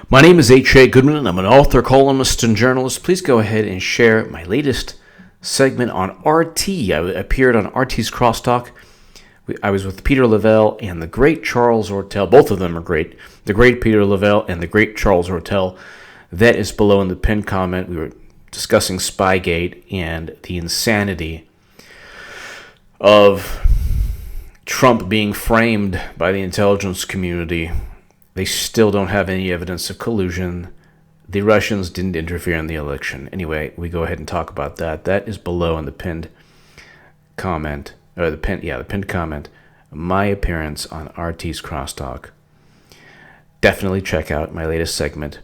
My name is H.A. Goodman, and I'm an author, columnist, and journalist. Please go ahead and share my latest segment on RT. I appeared on RT's Crosstalk. I was with Peter Lavelle and the great Charles Ortel. Both of them are great. The great Peter Lavelle and the great Charles Ortel. That is below in the pinned comment. We were discussing Spygate and the insanity of Trump being framed by the intelligence community. They still don't have any evidence of collusion. The Russians didn't interfere in the election. Anyway, we go ahead and talk about that. That is below in the pinned comment, or the pinned comment. My appearance on RT's Crosstalk. Definitely check out my latest segment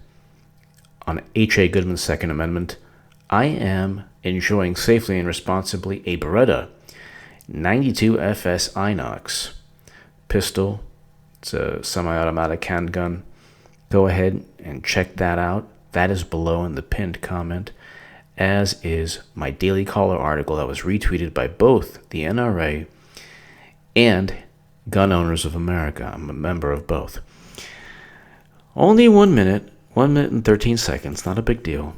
on H.A. Goodman's Second Amendment. I am enjoying safely and responsibly a Beretta 92 FS Inox pistol. It's a semi-automatic handgun. Go ahead and check that out. That is below in the pinned comment, as is my Daily Caller article that was retweeted by both the NRA and Gun Owners of America. I'm a member of both. Only 1 minute and 13 seconds, not a big deal.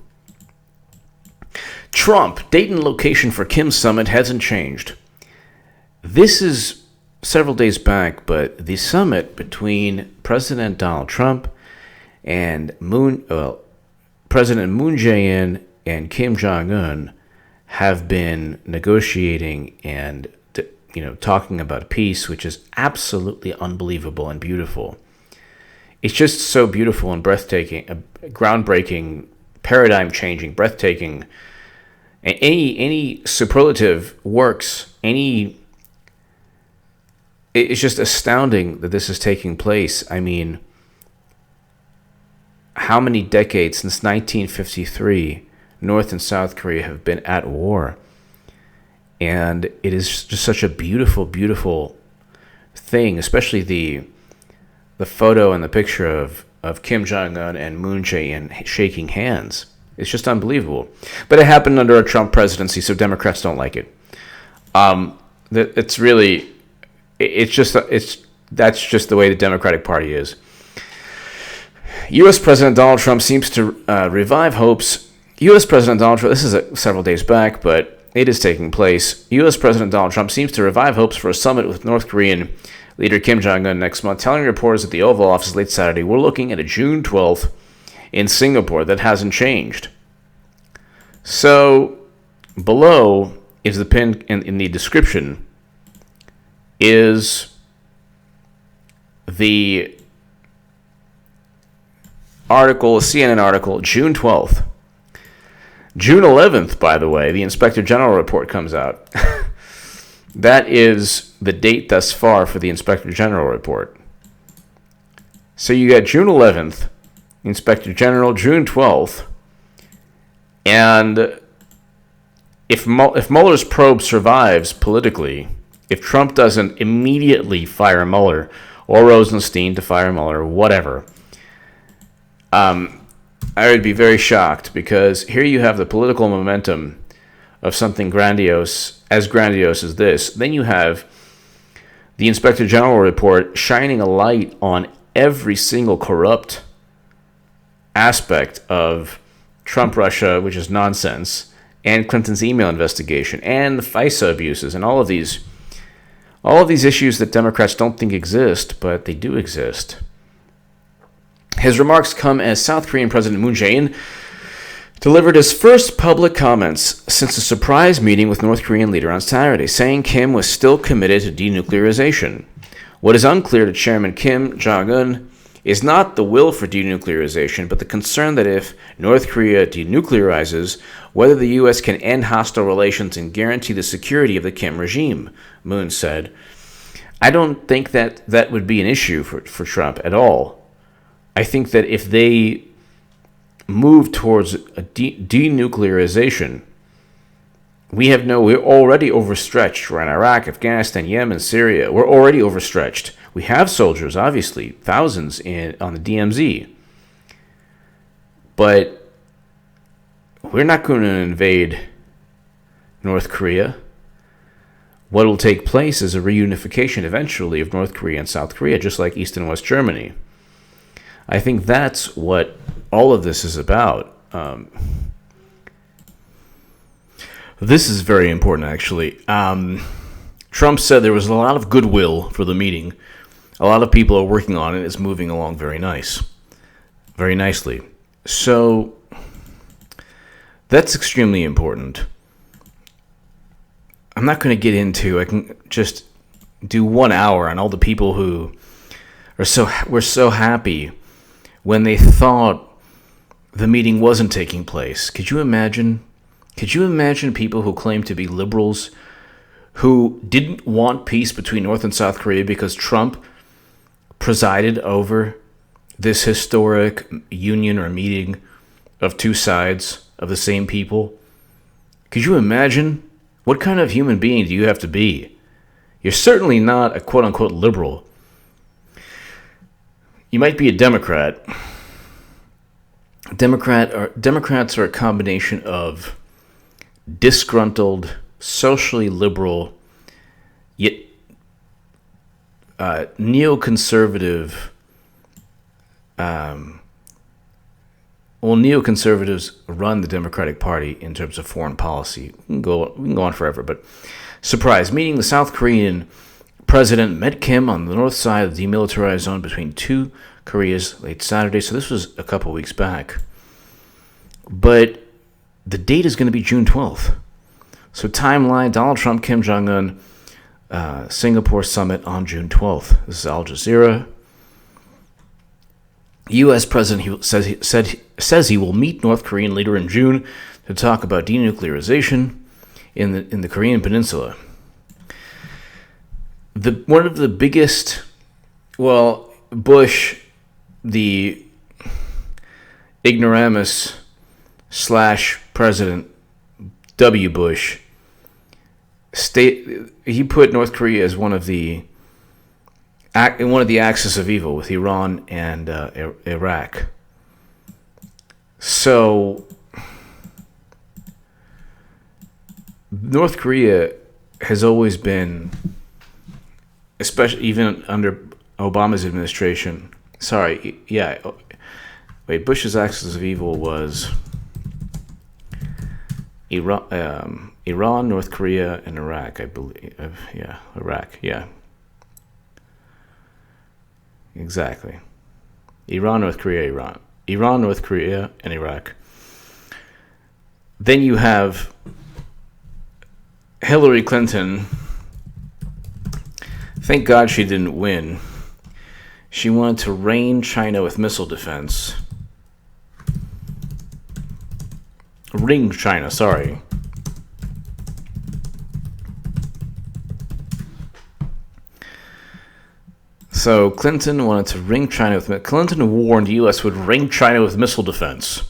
Trump, date and location for Kim's summit hasn't changed. This is several days back, but the summit between President Donald Trump and President Moon Jae-in and Kim Jong-un have been negotiating and talking about peace, which is absolutely unbelievable and beautiful. It's just so beautiful and breathtaking, groundbreaking, paradigm-changing, breathtaking. Any superlative works. It's just astounding that this is taking place. I mean, how many decades since 1953 North and South Korea have been at war? And it is just such a beautiful, beautiful thing, especially the photo and the picture of Kim Jong-un and Moon Jae-in shaking hands. It's just unbelievable. But it happened under a Trump presidency, so Democrats don't like it. It's really... That's just the way the Democratic Party is. U.S. President Donald Trump seems to revive hopes. U.S. President Donald Trump, this is several days back, but it is taking place. U.S. President Donald Trump seems to revive hopes for a summit with North Korean leader Kim Jong-un next month, telling reporters at the Oval Office late Saturday, "We're looking at a June 12th in Singapore." That hasn't changed. So, below is the pin in the description is the article, a CNN article, June 12th. June 11th, by the way, the Inspector General report comes out. That is the date thus far for the Inspector General report. So you got June 11th, Inspector General, June 12th, and if Mueller's probe survives politically, if Trump doesn't immediately fire Mueller or Rosenstein to fire Mueller, whatever, I would be very shocked, because here you have the political momentum of something grandiose as this. Then you have the Inspector General report shining a light on every single corrupt aspect of Trump-Russia, which is nonsense, and Clinton's email investigation, and the FISA abuses, and all of these issues that Democrats don't think exist, but they do exist. His remarks come as South Korean President Moon Jae-in delivered his first public comments since a surprise meeting with North Korean leader on Saturday, saying Kim was still committed to denuclearization. What is unclear to Chairman Kim Jong-un is not the will for denuclearization, but the concern that if North Korea denuclearizes, whether the U.S. can end hostile relations and guarantee the security of the Kim regime, Moon said. I don't think that would be an issue for Trump at all. I think that if they move towards a denuclearization, we're already overstretched. We're in Iraq, Afghanistan, Yemen, Syria. We're already overstretched. We have soldiers, obviously, thousands on the DMZ. But we're not going to invade North Korea. What will take place is a reunification eventually of North Korea and South Korea, just like East and West Germany. I think that's what all of this is about. This is very important, actually. Trump said there was a lot of goodwill for the meeting. A lot of people are working on it. It's moving along very nicely. So that's extremely important. I'm not going to get into. I can just do 1 hour on all the people who were so happy when they thought the meeting wasn't taking place. Could you imagine? Could you imagine people who claim to be liberals who didn't want peace between North and South Korea because Trump presided over this historic union or meeting of two sides of the same people? Could you imagine? What kind of human being do you have to be? You're certainly not a quote-unquote liberal. You might be a Democrat. Democrats are a combination of disgruntled, socially liberal, yet neoconservative. Neoconservatives run the Democratic Party in terms of foreign policy. We can go on forever, but surprise, meeting the South Korean president met Kim on the north side of the demilitarized zone between two Koreas late Saturday. So this was a couple weeks back. But the date is going to be June 12th. So timeline, Donald Trump, Kim Jong-un, Singapore summit on June 12th. This is Al Jazeera. U.S. President says he will meet North Korean leader in June to talk about denuclearization in the Korean Peninsula. One of the biggest, Bush, the ignoramus / President W. Bush, he put North Korea as one of the axis of evil with Iran and Iraq. So North Korea has always been, especially even under Obama's administration. Bush's axis of evil was Iran, North Korea, and Iraq, I believe. Iraq, yeah. Exactly. Iran, North Korea, and Iraq. Then you have Hillary Clinton. Thank God she didn't win. She wanted to rain China with missile defense. Ring China, sorry. So Clinton wanted to ring China with... Clinton warned the U.S. would ring China with missile defense.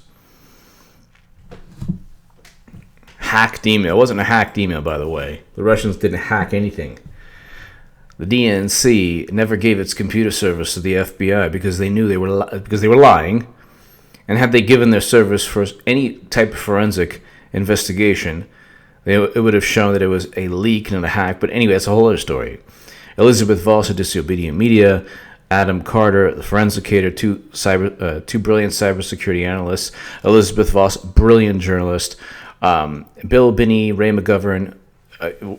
Hacked email. It wasn't a hacked email, by the way. The Russians didn't hack anything. The DNC never gave its computer service to the FBI because they knew they were lying. And had they given their service for any type of forensic investigation, it would have shown that it was a leak, not a hack. But anyway, that's a whole other story. Elizabeth Voss of Disobedient Media, Adam Carter, the forensicator, two brilliant cybersecurity analysts, Elizabeth Voss, brilliant journalist, Bill Binney, Ray McGovern,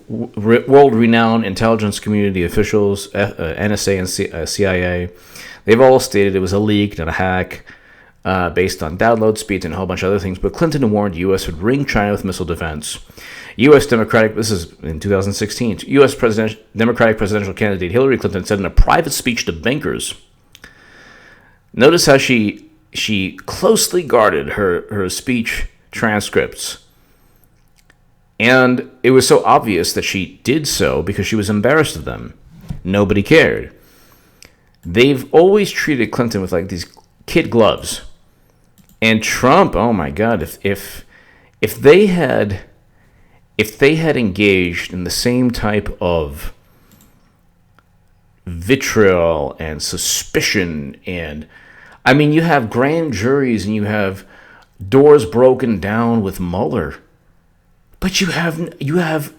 world-renowned intelligence community officials, NSA and CIA. They've all stated it was a leak, not a hack, based on download speeds and a whole bunch of other things. But Clinton warned the U.S. would ring China with missile defense. U.S. this is in 2016, U.S. Democratic presidential candidate Hillary Clinton said in a private speech to bankers. Notice how she closely guarded her speech transcripts. And it was so obvious that she did so because she was embarrassed of them. Nobody cared. They've always treated Clinton with like these kid gloves. And Trump, oh my God, if they had engaged in the same type of vitriol and suspicion, and I mean, you have grand juries and you have doors broken down with Mueller, but you have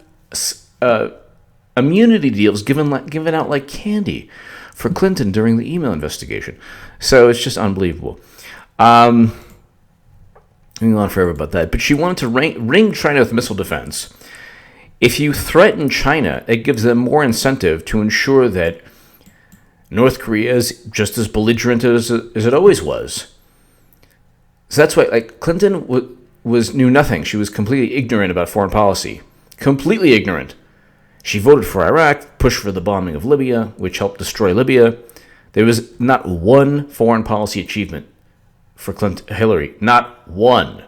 immunity deals given out like candy for Clinton during the email investigation. So it's just unbelievable. We can go on forever about that. But she wanted to ring China with missile defense. If you threaten China, it gives them more incentive to ensure that North Korea is just as belligerent as it always was. So that's why, like, Clinton knew nothing. She was completely ignorant about foreign policy. Completely ignorant. She voted for Iraq, pushed for the bombing of Libya, which helped destroy Libya. There was not one foreign policy achievement for Hillary. Not one.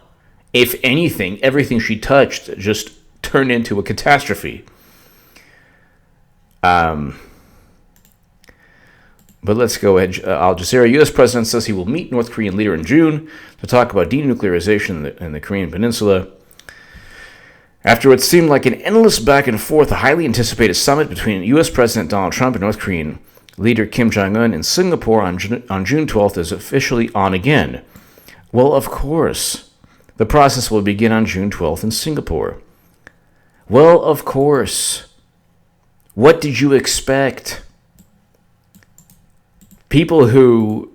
If anything, everything she touched just turned into a catastrophe. But let's go ahead. Al Jazeera, U.S. president says he will meet North Korean leader in June to talk about denuclearization in the Korean Peninsula. After what seemed like an endless back and forth, a highly anticipated summit between U.S. President Donald Trump and North Korean leader Kim Jong-un in Singapore on June 12th is officially on again. Well, of course. The process will begin on June 12th in Singapore. Well, of course. What did you expect? People who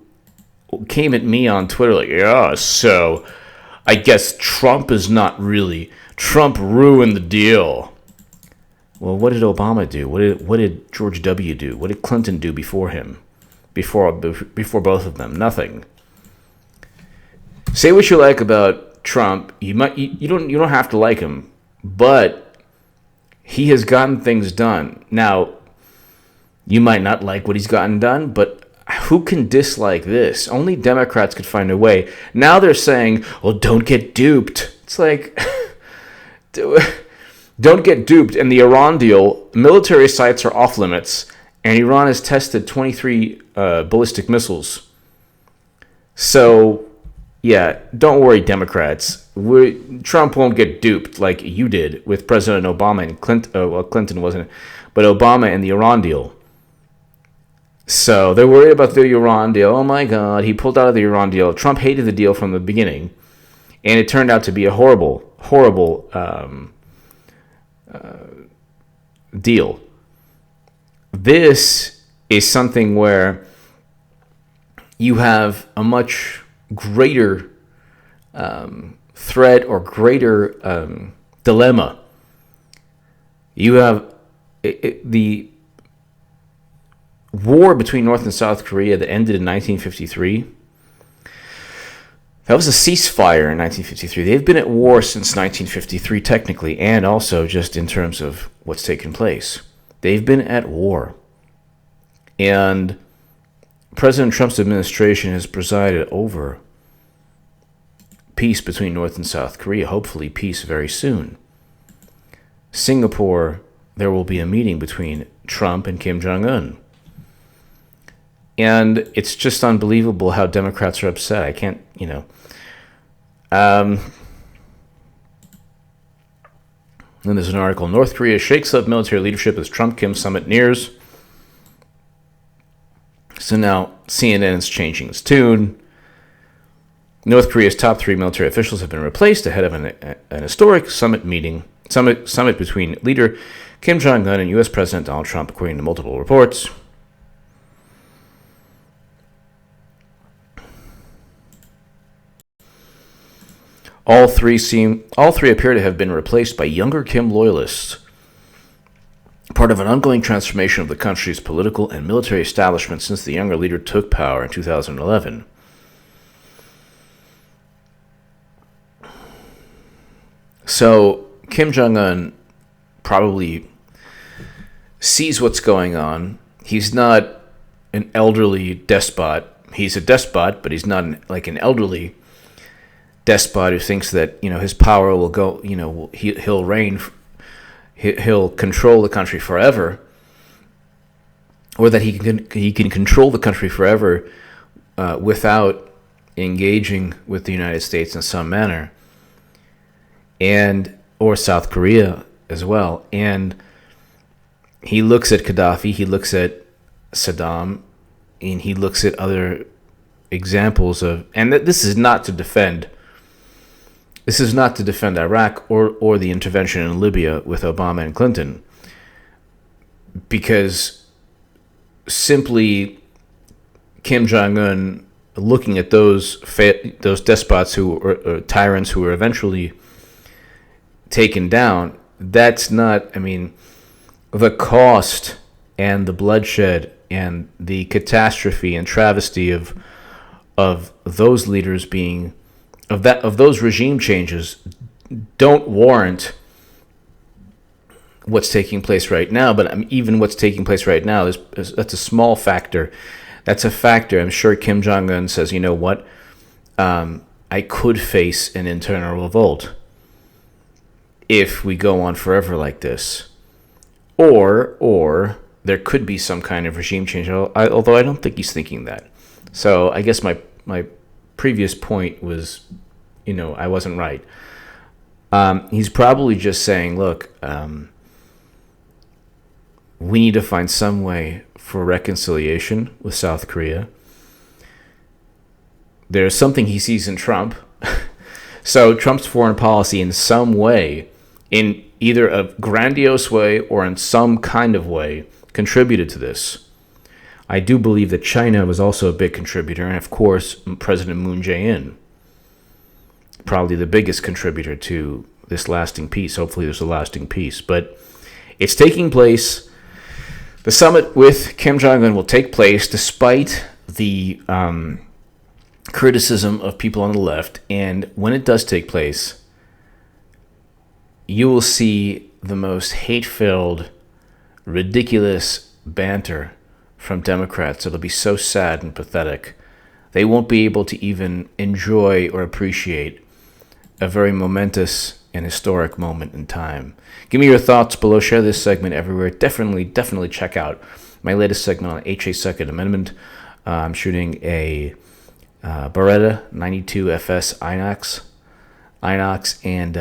came at me on Twitter like, yeah, so I guess Trump is not really... Trump ruined the deal. Well, what did Obama do? What did George W. do? What did Clinton do before him? Before both of them? Nothing. Say what you like about Trump. You don't have to like him, but he has gotten things done. Now, you might not like what he's gotten done, but who can dislike this? Only Democrats could find a way. Now they're saying, well, don't get duped. It's like, don't get duped. In the Iran deal, military sites are off limits, and Iran has tested 23 ballistic missiles. So, yeah, don't worry, Democrats. Trump won't get duped like you did with President Obama and Clinton. Well, Clinton wasn't, but Obama and the Iran deal. So they're worried about the Iran deal. Oh my God, he pulled out of the Iran deal. Trump hated the deal from the beginning, and it turned out to be a horrible deal. This is something where you have a much greater threat or greater dilemma. You have the war between North and South Korea that ended in 1953. That was a ceasefire in 1953. They've been at war since 1953, technically, and also just in terms of what's taken place. They've been at war. And President Trump's administration has presided over peace between North and South Korea, hopefully peace very soon. Singapore, there will be a meeting between Trump and Kim Jong-un. And it's just unbelievable how Democrats are upset. I can't, Then there's an article, North Korea shakes up military leadership as Trump-Kim summit nears. So now CNN is changing its tune. North Korea's top 3 military officials have been replaced ahead of an historic summit between leader Kim Jong-un and U.S. President Donald Trump, according to multiple reports. All three appear to have been replaced by younger Kim loyalists, part of an ongoing transformation of the country's political and military establishment since the younger leader took power in 2011. So Kim Jong-un probably sees what's going on. He's not an elderly despot. He's a despot, but he's not like an elderly despot who thinks that his power will go. He'll reign. He'll control the country forever, or that he can control the country forever without engaging with the United States in some manner, or South Korea as well. And he looks at Gaddafi, he looks at Saddam, and he looks at other examples of. And this is not to defend. This is not to defend Iraq or the intervention in Libya with Obama and Clinton, because simply Kim Jong-un looking at those despots or tyrants who were eventually taken down. That's not, I mean, the cost and the bloodshed and the catastrophe and travesty of those leaders being of those regime changes don't warrant what's taking place right now. But even what's taking place right now that's a small factor. That's a factor. I'm sure Kim Jong-un says, you know what, I could face an internal revolt if we go on forever like this, or there could be some kind of regime change. Although I don't think he's thinking that. So I guess my previous point was, I wasn't right. He's probably just saying, look, we need to find some way for reconciliation with South Korea. There's something he sees in Trump. So Trump's foreign policy in some way, in either a grandiose way or in some kind of way, contributed to this. I do believe that China was also a big contributor, and of course, President Moon Jae-in, probably the biggest contributor to this lasting peace. Hopefully there's a lasting peace. But it's taking place. The summit with Kim Jong-un will take place despite the criticism of people on the left. And when it does take place, you will see the most hate-filled, ridiculous banter from Democrats. It'll be so sad and pathetic. They won't be able to even enjoy or appreciate a very momentous and historic moment in time. Give me your thoughts below. Share this segment everywhere. Definitely check out my latest segment on HA Second Amendment. I'm shooting a Beretta 92 FS Inox, and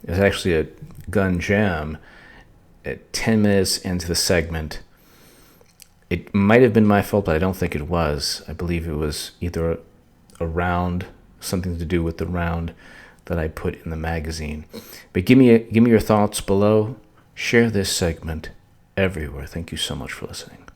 it's actually a gun jam at 10 minutes into the segment. It might have been my fault, but I don't think it was. I believe it was either a round, something to do with the round that I put in the magazine. But give me your thoughts below. Share this segment everywhere. Thank you so much for listening.